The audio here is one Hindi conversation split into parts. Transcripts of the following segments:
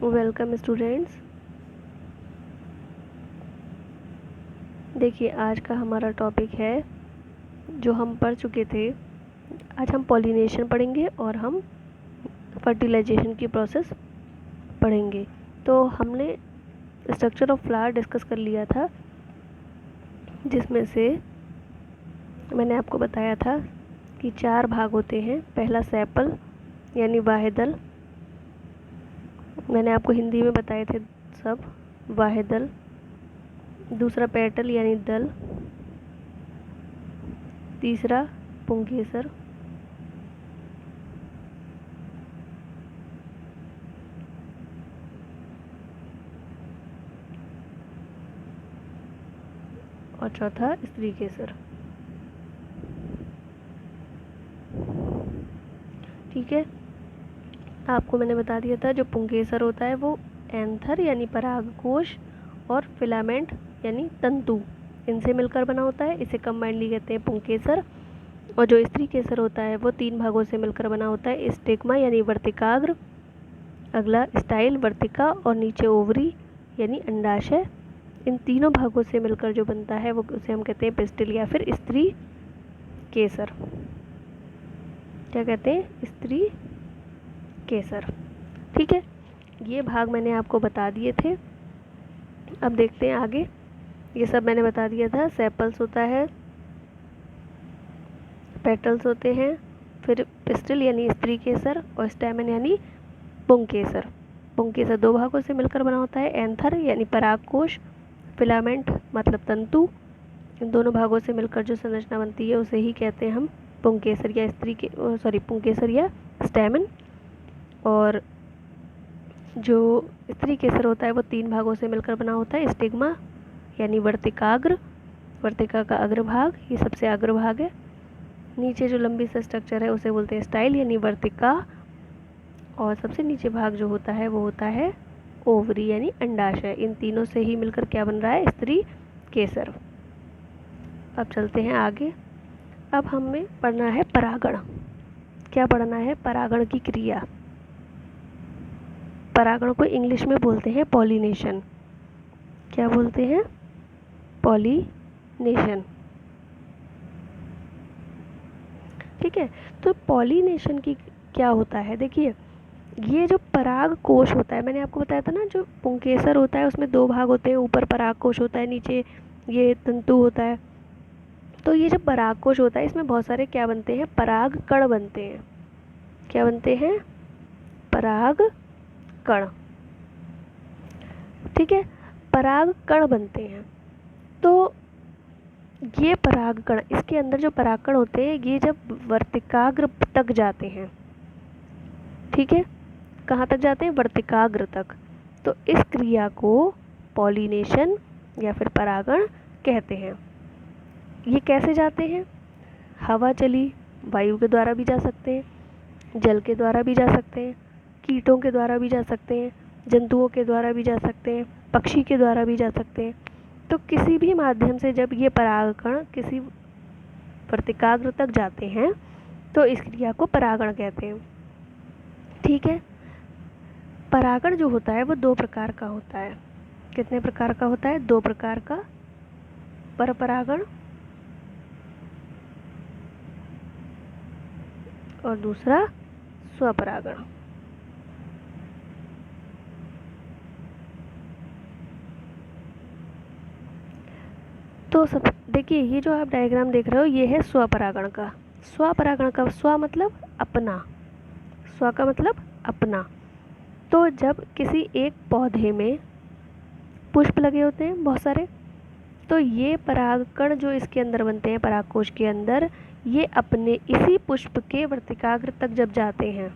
Welcome students. देखिए, आज का हमारा टॉपिक है जो हम पढ़ चुके थे। आज हम पॉलिनेशन पढ़ेंगे और हम फर्टिलाइजेशन की प्रोसेस पढ़ेंगे। तो हमने स्ट्रक्चर ऑफ फ्लावर डिस्कस कर लिया था, जिसमें से मैंने आपको बताया था कि 4 भाग होते हैं। पहला सेपल यानी वाहिदल, मैंने आपको हिंदी में बताए थे सब, वाहिदल। दूसरा पेटल यानी दल। तीसरा पुंकेसर। और चौथा स्त्री केसर। ठीक है, आपको मैंने बता दिया था जो पुंकेसर होता है वो एंथर यानी परागकोश और फिलामेंट यानी तंतु, इनसे मिलकर बना होता है। इसे कंबाइंडली कहते हैं पुंकेसर। और जो स्त्री केसर होता है वो 3 भागों से मिलकर बना होता है। स्टिग्मा यानी वर्तिकाग्र, अगला स्टाइल वर्तिका, और नीचे ओवरी यानी अंडाशय। इन तीनों भागों से मिलकर जो बनता है वो उसे हम कहते हैं पिस्टिल या फिर स्त्री केसर। क्या कहते हैं? स्त्री केसर। ठीक है, ये भाग मैंने आपको बता दिए थे। अब देखते हैं आगे। ये सब मैंने बता दिया था। सेपल्स होता है, पेटल्स होते हैं, फिर पिस्टिल यानी स्त्री केसर, और स्टैमेन यानी पुंकेसर। पुंकेसर 2 भागों से मिलकर बना होता है। एंथर यानी परागकोश, फिलामेंट मतलब तंतु। इन दोनों भागों से मिलकर जो संरचना बनती है उसे ही कहते हैं हम पुंकेसर या पुंकेसर या स्टैमेन। और जो स्त्री केसर होता है वो 3 भागों से मिलकर बना होता है। स्टिग्मा यानी वर्तिकाग्र, वर्तिका का अग्रभाग, ये सबसे अग्रभाग है। नीचे जो लंबी सा स्ट्रक्चर है उसे बोलते हैं स्टाइल यानी वर्तिका। और सबसे नीचे भाग जो होता है वो होता है ओवरी यानी अंडाशय। इन तीनों से ही मिलकर क्या बन रहा है? स्त्री केसर। अब चलते हैं आगे। अब हमें पढ़ना है परागण। क्या पढ़ना है? परागण की क्रिया। परागण को इंग्लिश में बोलते हैं पॉलिनेशन। क्या बोलते हैं? पॉलिनेशन। ठीक है, तो पॉलिनेशन की क्या होता है? देखिए, ये जो पराग कोश होता है, मैंने आपको बताया था ना, जो पुंकेसर होता है उसमें 2 भाग होते हैं। ऊपर पराग कोश होता है, नीचे ये तंतु होता है। तो ये जो पराग कोश होता है इसमें बहुत सारे क्या बनते हैं? पराग कण बनते हैं। क्या बनते हैं? पराग कण। ठीक है, पराग कण बनते हैं। तो ये पराग कण, इसके अंदर जो पराग कण होते हैं ये जब वर्तिकाग्र तक जाते हैं, ठीक है, कहाँ तक जाते हैं? वर्तिकाग्र तक। तो इस क्रिया को पॉलिनेशन या फिर परागण कहते हैं। ये कैसे जाते हैं? हवा चली, वायु के द्वारा भी जा सकते हैं, जल के द्वारा भी जा सकते हैं, कीटों के द्वारा भी जा सकते हैं, जंतुओं के द्वारा भी जा सकते हैं, पक्षी के द्वारा भी जा सकते हैं। तो किसी भी माध्यम से जब ये परागकण किसी वर्तिकाग्र तक जाते हैं तो इस क्रिया को परागण कहते हैं। ठीक है, परागण जो होता है वो 2 प्रकार का होता है। कितने प्रकार का होता है? 2 प्रकार का। परपरागण और दूसरा स्वपरागण। तो सब देखिए, ये जो आप डायग्राम देख रहे हो ये है स्वपरागण का। स्वपरागण का स्व मतलब अपना, स्व का मतलब अपना। तो जब किसी एक पौधे में पुष्प लगे होते हैं बहुत सारे, तो ये परागकण जो इसके अंदर बनते हैं परागकोश के अंदर, ये अपने इसी पुष्प के वर्तिकाग्र तक जब जाते हैं,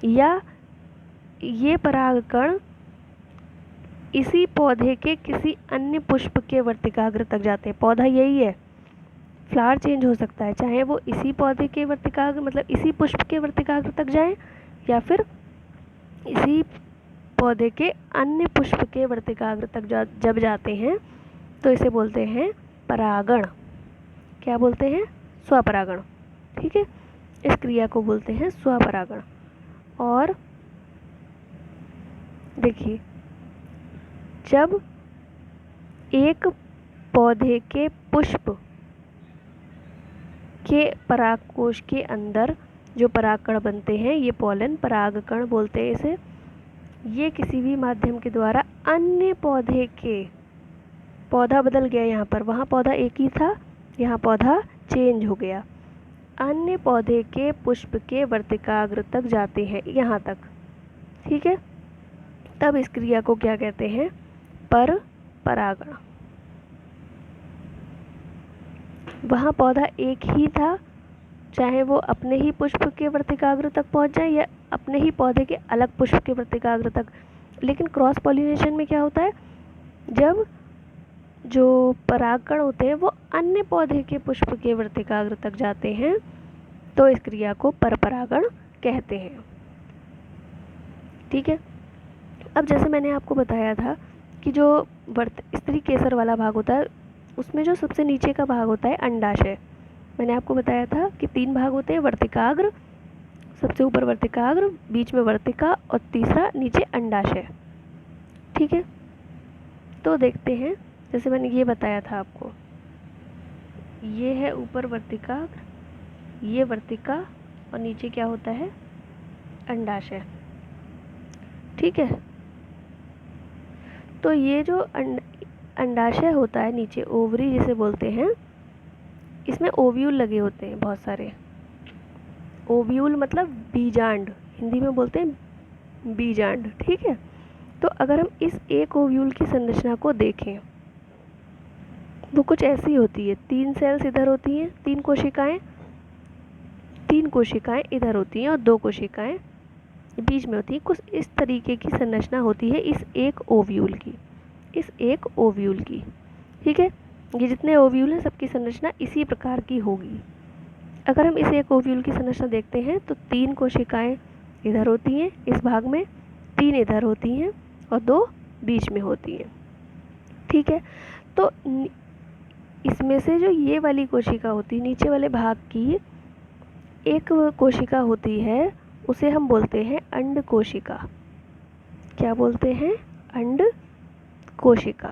या ये परागकण इसी पौधे के किसी अन्य पुष्प के वर्तिकाग्र तक जाते हैं। पौधा यही है, फ्लावर चेंज हो सकता है, चाहे वो इसी पौधे के वर्तिकाग्र मतलब इसी पुष्प के वर्तिकाग्र तक जाए या फिर इसी पौधे के अन्य पुष्प के वर्तिकाग्र तक जब जाते हैं तो इसे बोलते हैं परागण। क्या बोलते हैं? स्वपरागण। ठीक है, इस क्रिया को बोलते हैं स्वपरागण। और देखिए, जब एक पौधे के पुष्प के परागकोश के अंदर जो परागकण बनते हैं, ये पॉलन परागकण बोलते हैं इसे, ये किसी भी माध्यम के द्वारा अन्य पौधे के, पौधा बदल गया यहाँ पर, वहाँ पौधा एक ही था, यहाँ पौधा चेंज हो गया, अन्य पौधे के पुष्प के वर्तिकाग्र तक जाते हैं, यहाँ तक, ठीक है। तब इस क्रिया को क्या कहते हैं? पर परागण। वहाँ पौधा एक ही था, चाहे वो अपने ही पुष्प के वर्तिकाग्र तक पहुँच जाए या अपने ही पौधे के अलग पुष्प के वर्तिकाग्र तक, लेकिन क्रॉस पॉलिनेशन में क्या होता है, जब जो परागकण होते हैं वो अन्य पौधे के पुष्प के वर्तिकाग्र तक जाते हैं, तो इस क्रिया को परपरागण कहते हैं, ठीक है। अब जैसे मैंने आपको बताया था कि जो स्त्री केसर वाला भाग होता है, उसमें जो सबसे नीचे का भाग होता है अंडाशय, मैंने आपको बताया था कि 3 भाग होते हैं, वर्तिकाग्र, सबसे ऊपर वर्तिकाग्र, बीच में वर्तिका और तीसरा नीचे अंडाशय, ठीक है। तो देखते हैं, जैसे मैंने ये बताया था आपको, ये है ऊपर वर्तिकाग्र, ये वर्तिका और नीचे क्या होता है? अंडाशय, ठीक है। तो ये जो अंडाशय होता है नीचे, ओवरी जिसे बोलते हैं, इसमें ओव्यूल लगे होते हैं बहुत सारे। ओव्यूल मतलब बीजांड, हिंदी में बोलते हैं बीजांड, ठीक है। तो अगर हम इस एक ओव्यूल की संरचना को देखें, वो कुछ ऐसी होती है, 3 सेल्स इधर होती हैं, 3 कोशिकाएं इधर होती हैं और 2 कोशिकाएं बीच में होती हैं। कुछ इस तरीके की संरचना होती है इस एक ओव्यूल की, ठीक है। ये जितने ओव्यूल हैं सबकी संरचना इसी प्रकार की होगी। अगर हम इस एक ओव्यूल की संरचना देखते हैं तो 3 कोशिकाएं इधर होती हैं इस भाग में, 3 इधर होती हैं और 2 बीच में होती हैं, ठीक है। तो इसमें से जो ये वाली कोशिका होती है, नीचे वाले भाग की एक कोशिका होती है, उसे हम बोलते हैं अंड कोशिका। क्या बोलते हैं? अंड कोशिका,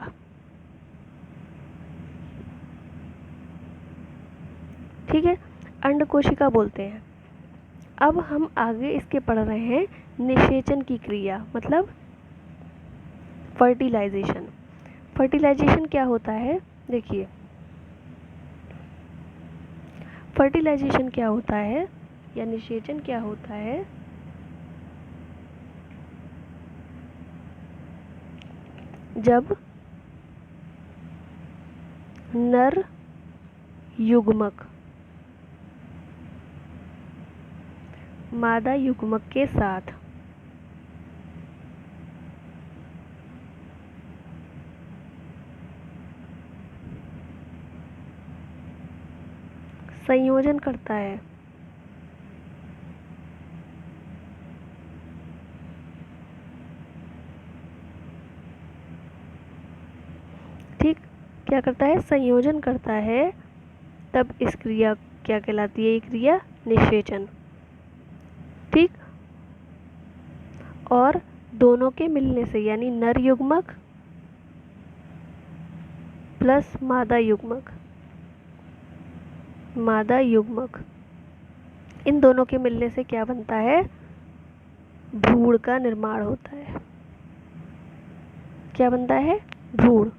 ठीक है, अंड कोशिका बोलते हैं। अब हम आगे इसके पढ़ रहे हैं निषेचन की क्रिया, मतलब फर्टिलाइजेशन। फर्टिलाइजेशन क्या होता है? देखिए, फर्टिलाइजेशन क्या होता है या निषेचन क्या होता है? जब नर युग्मक मादा युग्मक के साथ संयोजन करता है, ठीक, क्या करता है? संयोजन करता है, तब इस क्रिया क्या कहलाती है? ये क्रिया निषेचन, ठीक। और दोनों के मिलने से, यानी नर युग्मक प्लस मादा युग्मक, इन दोनों के मिलने से क्या बनता है? भ्रूण का निर्माण होता है। क्या बनता है? भ्रूण,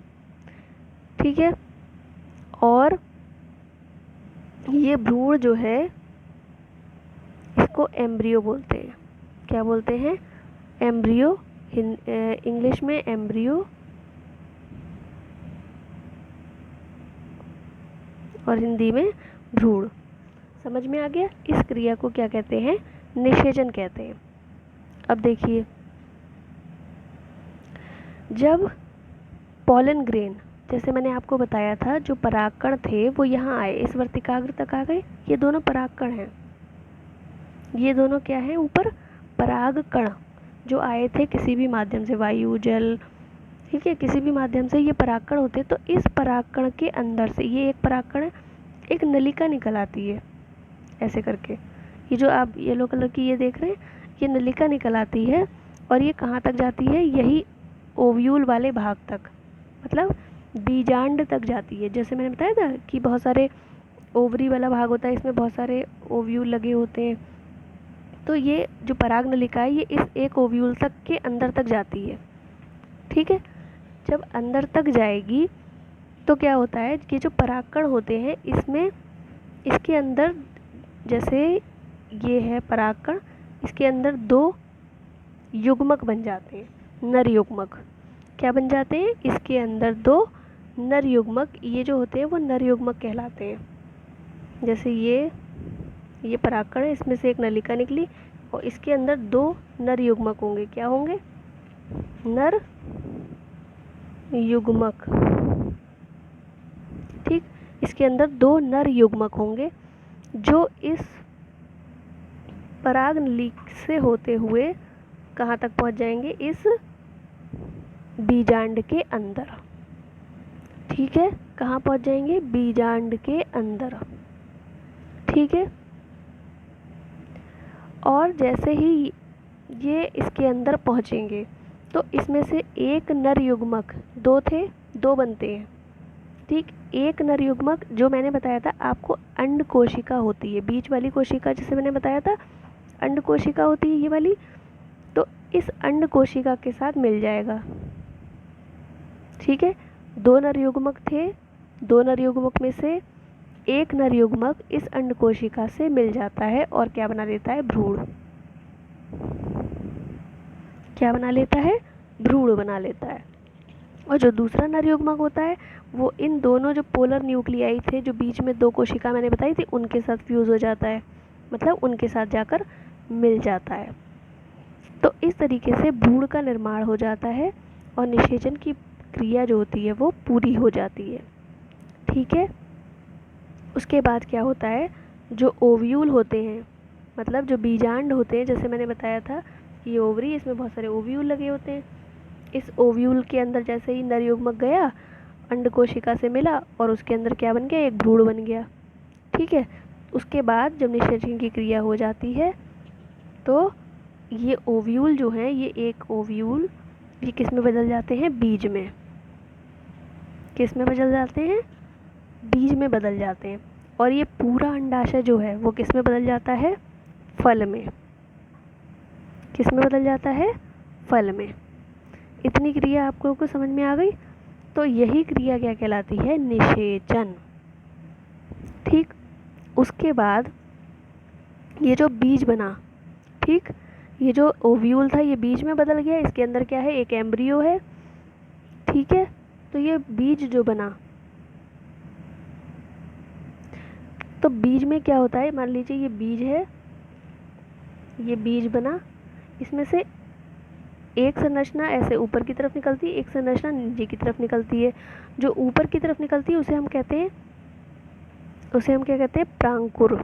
ठीक है। और ये भ्रूण जो है इसको एम्ब्रियो बोलते हैं। क्या बोलते हैं? एम्ब्रियो, इंग्लिश में एम्ब्रियो और हिंदी में भ्रूण। समझ में आ गया? इस क्रिया को क्या कहते हैं? निषेचन कहते हैं। अब देखिए, जब पॉलन ग्रेन, जैसे मैंने आपको बताया था, जो परागकण थे वो यहाँ आए, इस वर्तिकाग्र तक आ गए, ये दोनों परागकण हैं, ये दोनों क्या हैं? ऊपर परागकण जो आए थे किसी भी माध्यम से, वायु, जल, ठीक है, किसी भी माध्यम से ये परागकण होते हैं। तो इस परागकण के अंदर से, ये एक परागकण है, एक नलिका निकल आती है ऐसे करके, ये जो आप येलो कलर की ये देख रहे हैं, ये नलिका निकल आती है और ये कहाँ तक जाती है, यही ओव्यूल वाले भाग तक, मतलब बीजांड तक जाती है। जैसे मैंने बताया था कि बहुत सारे ओवरी वाला भाग होता है, इसमें बहुत सारे ओव्यूल लगे होते हैं। तो ये जो पराग नलिका है ये इस एक ओव्यूल तक के अंदर तक जाती है। ठीक है, जब अंदर तक जाएगी तो क्या होता है कि जो परागकण होते हैं इसमें, इसके अंदर, जैसे ये है परागकण, इसके अंदर 2 युग्मक बन जाते हैं, नर युग्मक। क्या बन जाते हैं, इसके अंदर 2 नर युग्मक, ये जो होते हैं वो नर युग्मक कहलाते हैं। जैसे ये परागकण है, इसमें से एक नलिका निकली और इसके अंदर 2 नर युग्मक होंगे। क्या होंगे, नर युग्मक। ठीक, इसके अंदर 2 नर युग्मक होंगे जो इस पराग नली से होते हुए कहाँ तक पहुँच जाएंगे, इस बीजांड के अंदर। ठीक है, कहाँ पहुँच जाएंगे, बीजांड के अंदर। ठीक है, और जैसे ही ये इसके अंदर पहुँचेंगे तो इसमें से एक नर युग्मक, 2 थे, 2 बनते हैं। ठीक, एक नर युग्मक जो मैंने बताया था आपको, अंड कोशिका होती है, बीच वाली कोशिका जिसे मैंने बताया था अंड कोशिका होती है ये वाली, तो इस अंड कोशिका के साथ मिल जाएगा। ठीक है, 2 नर युग्मक थे, 2 नर युग्मक में से एक नर युग्मक इस अंड कोशिका से मिल जाता है और क्या बना लेता है, भ्रूण। क्या बना लेता है, भ्रूण बना लेता है। और जो दूसरा नर युग्मक होता है वो इन दोनों जो पोलर न्यूक्लियाई थे, जो बीच में 2 कोशिका मैंने बताई थी, उनके साथ फ्यूज़ हो जाता है, मतलब उनके साथ जाकर मिल जाता है। तो इस तरीके से भ्रूण का निर्माण हो जाता है और निषेचन की क्रिया जो होती है वो पूरी हो जाती है। ठीक है, उसके बाद क्या होता है, जो ओव्यूल होते हैं, मतलब जो बीजांड होते हैं, जैसे मैंने बताया था कि ओवरी, इसमें बहुत सारे ओव्यूल लगे होते हैं। इस ओव्यूल के अंदर जैसे ही नर युग्मक गया, अंड कोशिका से मिला और उसके अंदर क्या बन गया, एक भ्रूण बन गया। ठीक है, उसके बाद जब निषेचन की क्रिया हो जाती है तो ये ओव्यूल जो हैं, ये एक ओव्यूल ये किस में बदल जाते हैं, बीज में। किस में बदल जाते हैं, बीज में बदल जाते हैं। और ये पूरा अंडाशय जो है वो किस में बदल जाता है, फल में। किस में बदल जाता है, फल में। इतनी क्रिया आप लोगों को समझ में आ गई। तो यही क्रिया क्या कहलाती है, निषेचन। ठीक, उसके बाद ये जो बीज बना, ठीक, ये जो ओव्यूल था ये बीज में बदल गया, इसके अंदर क्या है, एक एम्ब्रियो है। ठीक है, तो ये बीज जो बना, तो बीज में क्या होता है, मान लीजिए ये बीज है, ये बीज बना, इसमें से एक संरचना ऐसे ऊपर की तरफ निकलती है, एक संरचना नीचे की तरफ निकलती है। जो ऊपर की तरफ निकलती है उसे हम कहते हैं, उसे हम क्या कहते हैं, प्रांकुर।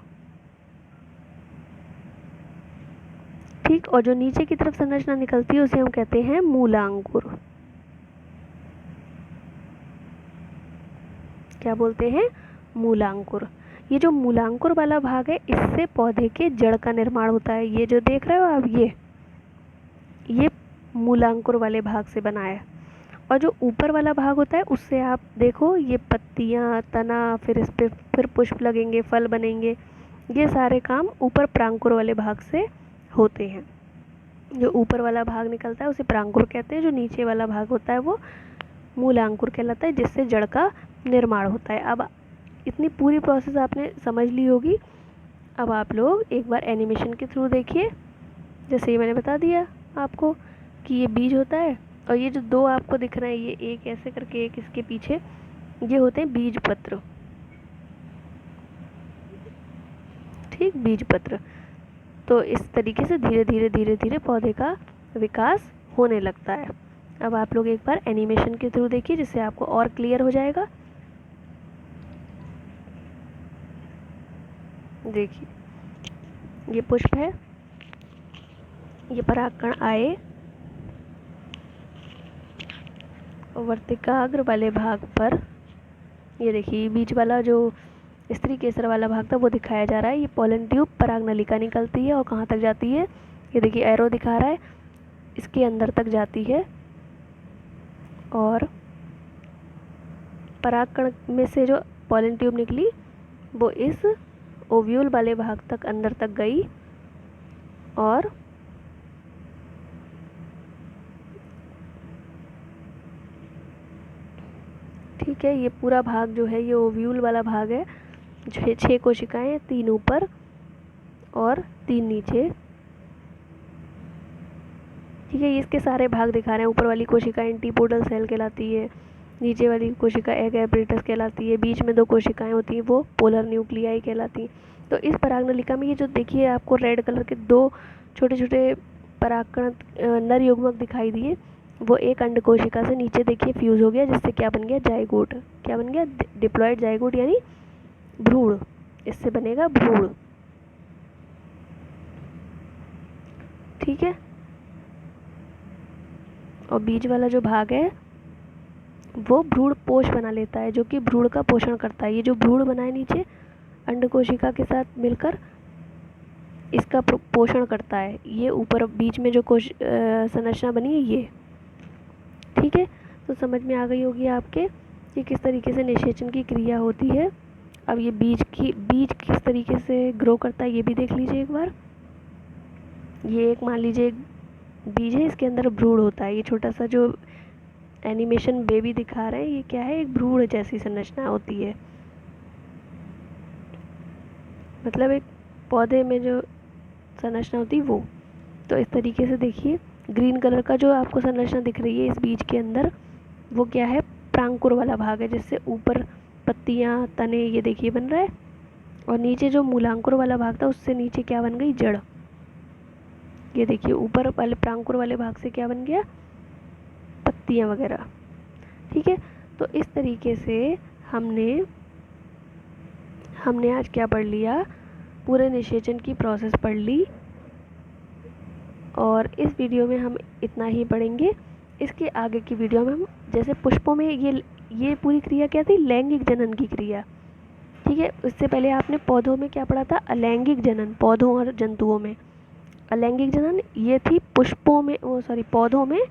ठीक, और जो नीचे की तरफ संरचना निकलती है उसे हम कहते हैं मूलांकुर। क्या बोलते हैं, मूलांकुर। ये जो मूलांकुर वाला भाग है इससे पौधे के जड़ का निर्माण होता है। ये जो देख रहे हो आप, ये मूलांकुर वाले भाग से बना है। और जो ऊपर वाला भाग होता है उससे आप देखो, ये पत्तियाँ, तना, फिर इस पे फिर पुष्प लगेंगे, फल बनेंगे, ये सारे काम ऊपर प्रांकुर वाले भाग से होते हैं। जो ऊपर वाला भाग निकलता है उसे प्रांकुर कहते हैं, जो नीचे वाला भाग होता है वो मूलांकुर कहलाता है, जिससे जड़ का निर्माण होता है। अब इतनी पूरी प्रोसेस आपने समझ ली होगी। अब आप लोग एक बार एनिमेशन के थ्रू देखिए। जैसे ये मैंने बता दिया आपको कि ये बीज होता है, और ये जो 2 आपको दिख रहे हैं, ये एक ऐसे करके एक इसके पीछे, ये होते हैं बीज पत्र। ठीक, बीज पत्र। तो इस तरीके से धीरे धीरे धीरे धीरे पौधे का विकास होने लगता है। अब आप लोग एक बार एनिमेशन के थ्रू देखिए, जिससे आपको और क्लियर हो जाएगा। देखिए, ये पुष्प है, ये परागकण आए और वर्तिकाग्र वाले भाग पर, ये देखिए बीच वाला जो स्त्री केसर वाला भाग था वो दिखाया जा रहा है। ये पोलन ट्यूब पराग नलिका निकलती है और कहाँ तक जाती है, ये देखिए एरो दिखा रहा है, इसके अंदर तक जाती है और परागकण में से जो पॉलन ट्यूब निकली वो इस ओव्यूल वाले भाग तक अंदर तक गई और ठीक है, ये पूरा भाग जो है ये ओव्यूल वाला भाग है। 6 कोशिकाएं, 3 ऊपर और 3 नीचे। ठीक है, इसके सारे भाग दिखा रहे हैं। ऊपर वाली कोशिका एंटीपोडल सेल कहलाती है, नीचे वाली कोशिका एग एपरेटस कहलाती है, बीच में 2 कोशिकाएं होती हैं वो पोलर न्यूक्लियाई कहलाती हैं। तो इस परागनलिका में ये जो देखिए आपको रेड कलर के 2 छोटे छोटे परागकण नर युग्मक दिखाई दिए, वो एक अंड कोशिका से नीचे देखिए फ्यूज हो गया, जिससे क्या बन गया, जाइगोट। क्या बन गया, डिप्लॉयड जाइगोट यानी भ्रूण। इससे बनेगा भ्रूण। ठीक है, और बीज वाला जो भाग है वो भ्रूण पोष बना लेता है, जो कि भ्रूण का पोषण करता है। ये जो भ्रूण बना है नीचे अंड कोशिका के साथ मिलकर इसका पोषण करता है। ये ऊपर बीच में जो संरचना बनी है ये। ठीक है, तो समझ में आ गई होगी आपके कि किस तरीके से निषेचन की क्रिया होती है। अब ये बीज किस तरीके से ग्रो करता है ये भी देख लीजिए एक बार। ये एक मान लीजिए एक बीज है, इसके अंदर भ्रूण होता है। ये छोटा सा जो एनिमेशन बेबी दिखा रहे हैं ये क्या है, एक भ्रूण जैसी संरचना होती है। मतलब एक पौधे में जो संरचना होती है वो। तो इस तरीके से देखिए ग्रीन कलर का जो आपको संरचना दिख रही है इस बीज के अंदर, वो क्या है, प्रांकुर वाला भाग है, जिससे ऊपर पत्तियां, तने ये देखिए बन रहा है। और नीचे जो मूलांकुर वाला भाग था उससे नीचे क्या बन गई, जड़। ये देखिए ऊपर वाले प्रांकुर वाले भाग से क्या बन गया, पत्तियां वगैरह। ठीक है, तो इस तरीके से हमने आज क्या पढ़ लिया, पूरे निषेचन की प्रोसेस पढ़ ली। और इस वीडियो में हम इतना ही पढ़ेंगे। इसके आगे की वीडियो में हम जैसे पुष्पों में ये पूरी क्रिया क्या थी, लैंगिक जनन की क्रिया। ठीक है, उससे पहले आपने पौधों में क्या पढ़ा था, अलैंगिक जनन, पौधों और जंतुओं में अलैंगिक जनन। ये थी पौधों में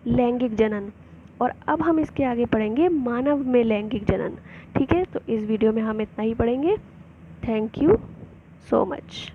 लैंगिक जनन। और अब हम इसके आगे पढ़ेंगे मानव में लैंगिक जनन। ठीक है, तो इस वीडियो में हम इतना ही पढ़ेंगे। Thank you so much.